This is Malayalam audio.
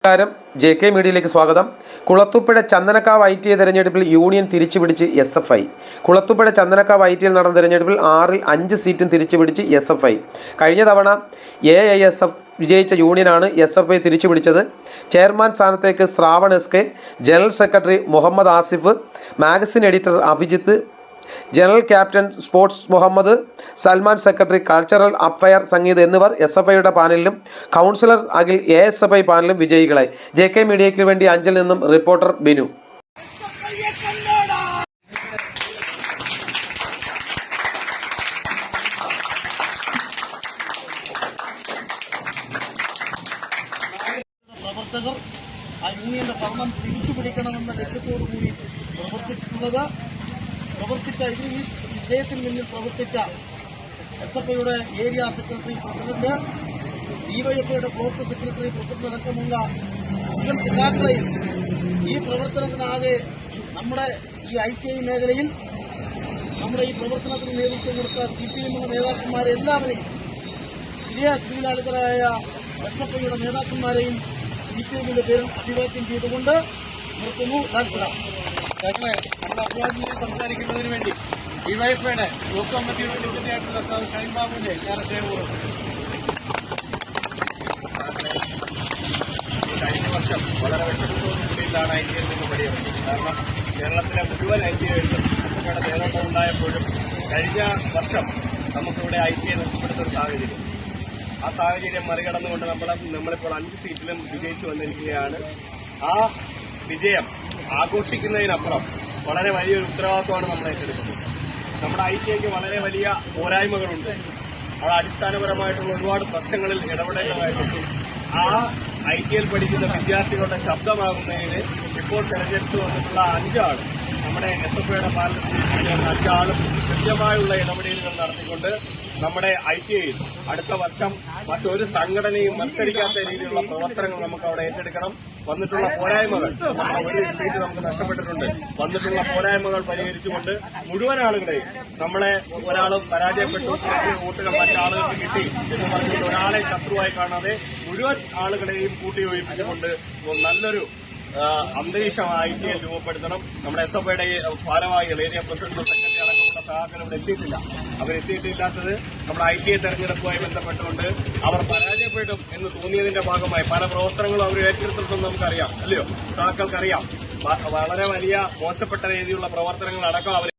നമസ്കാരം, JK മീഡിയയിലേക്ക് സ്വാഗതം. കുളത്തൂപ്പുഴ ചന്ദനക്കാവ് ITI തെരഞ്ഞെടുപ്പിൽ യൂണിയൻ തിരിച്ചുപിടിച്ച് SFI. കുളത്തൂപ്പുഴ ചന്ദനക്കാവ് ITI നടന്ന തെരഞ്ഞെടുപ്പിൽ 6-ൽ 5 സീറ്റും തിരിച്ചുപിടിച്ച് SFI. കഴിഞ്ഞ തവണ AISF വിജയിച്ച യൂണിയനാണ് SFI തിരിച്ചുപിടിച്ചത്. ചെയർമാൻ സ്ഥാനത്തേക്ക് Shravan SK, general secretary Muhammad Asif, magazine editor Abhijith, general captain sports Muhammad, Salman secretary cultural affair Sangeeth എന്നിവർ SFIയുടെ പാനലിലും കൗൺസിലർ അഖിൽ ASFI പാനലും വിജയികളായി. JK മീഡിയയ്ക്ക് വേണ്ടി അഞ്ചൽ നിന്നും റിപ്പോർട്ടർ ബിനു. പ്രവർത്തകർ ആ യൂണിയന്റെ ഭരണം തിരിച്ചുപിടിക്കണമെന്ന ലക്ഷ്യത്തോടുകൂടി പ്രവർത്തിച്ച ഈ വിജയത്തിന് മുന്നിൽ പ്രവർത്തിച്ച SFIയുടെ ഏരിയ സെക്രട്ടറി പ്രസിഡന്റ്, DYFIയുടെ ബ്ലോക്ക് സെക്രട്ടറി പ്രസിഡന്റ് അടക്കമുള്ള മുഴുവൻ സഖാക്കളെയും ഈ പ്രവർത്തനത്തിനാകെ നമ്മുടെ ഈ ITI മേഖലയിൽ നമ്മുടെ ഈ പ്രവർത്തനത്തിന് നേതൃത്വം കൊടുത്ത CPM നേതാക്കന്മാരെ എല്ലാവരെയും വലിയ ശ്രീലാളിതരായ SFIയുടെ നേതാക്കന്മാരെയും CPMന്റെ പേരിൽ അഭിവാദ്യം ചെയ്തുകൊണ്ട് നിർത്തുന്നു. നമ്മുടെ അഭിവാദ്യം സംസാരിക്കുന്നതിന് വേണ്ടി DYFIയുടെ ബ്ലോക്ക് കമ്മിറ്റിയുടെ സെക്രട്ടറിയായിട്ടുള്ള ഷൈൻ ബാബുവിനെ ഞാൻ സ്നേഹപൂർവ്വം. കഴിഞ്ഞ വർഷം വളരെ വിഷമത്തോടുകൂടിയിലാണ് ITI നിന്ന് പടിയിറങ്ങി. കാരണം കേരളത്തിലെ മുഴുവൻ ITIകളിലും SFIയുടെ നേതൃത്വം ഉണ്ടായപ്പോഴും കഴിഞ്ഞ വർഷം നമുക്കിവിടെ ITI നഷ്ടപ്പെടുന്ന സാഹചര്യം. ആ സാഹചര്യം മറികടന്നുകൊണ്ട് നമ്മളിപ്പോൾ 5 സീറ്റിലും വിജയിച്ചു വന്നിരിക്കുകയാണ്. ആ വിജയം ആഘോഷിക്കുന്നതിനപ്പുറം വളരെ വലിയൊരു ഉത്തരവാദിത്വമാണ് നമ്മൾ ഏറ്റെടുക്കുന്നത്. നമ്മുടെ ITIക്ക് വളരെ വലിയ പോരായ്മകളുണ്ട്. അത് അടിസ്ഥാനപരമായിട്ടുള്ള ഒരുപാട് പ്രശ്നങ്ങളിൽ ഇടപെടേണ്ടതായിട്ടുണ്ട്. ആ ITIയിൽ പഠിക്കുന്ന വിദ്യാർത്ഥികളുടെ ശബ്ദമാകുന്നതിന് ഇപ്പോൾ തെരഞ്ഞെടുത്ത് വന്നിട്ടുള്ള 5 ആൾ നമ്മുടെ SFIയുടെ പാർലമെന്റിൽ 5 ആളും കൃത്യമായുള്ള ഇടപെടലുകൾ നടത്തിക്കൊണ്ട് നമ്മുടെ ITIയിൽ അടുത്ത വർഷം മറ്റൊരു സംഘടനയും മത്സരിക്കാത്ത രീതിയിലുള്ള പ്രവർത്തനങ്ങൾ നമുക്ക് അവിടെ ഏറ്റെടുക്കണം. വന്നിട്ടുള്ള പോരായ്മകൾ, ഒരു സീറ്റ് നമുക്ക് നഷ്ടപ്പെട്ടിട്ടുണ്ട്, വന്നിട്ടുള്ള പോരായ്മകൾ പരിഹരിച്ചുകൊണ്ട് മുഴുവൻ ആളുകളെയും, നമ്മളെ ഒരാളും പരാജയപ്പെട്ടു, വോട്ടുകൾ മറ്റാളുകൾക്ക് കിട്ടി എന്ന് പറഞ്ഞുകൊണ്ട് ഒരാളെ ശത്രുവായി കാണാതെ മുഴുവൻ ആളുകളെയും കൂട്ടിയോജിപ്പിച്ചുകൊണ്ട് നല്ലൊരു അന്തരീക്ഷം ITIയിൽ രൂപപ്പെടുത്തണം. നമ്മുടെ SFIയുടെ ഭാരവാഹികൾ, ഏരിയ പ്രസിഡന്റ്, സെക്രട്ടറി അടക്കമുള്ള സഹാക്കൾ ഇവിടെ എത്തിയിട്ടില്ല. അവരെത്തിയിട്ടില്ലാത്തത് നമ്മുടെ ITI തെരഞ്ഞെടുപ്പുമായി ബന്ധപ്പെട്ടുകൊണ്ട് അവർ പരാജയപ്പെടും എന്ന് തോന്നിയതിന്റെ ഭാഗമായി പല പ്രവർത്തനങ്ങളും അവർ ഏറ്റെടുത്തിട്ടുണ്ടെന്ന് നമുക്കറിയാം, അല്ലയോ? സഹാക്കൾക്കറിയാം. വളരെ വലിയ മോശപ്പെട്ട രീതിയിലുള്ള പ്രവർത്തനങ്ങൾ അടക്കം അവർ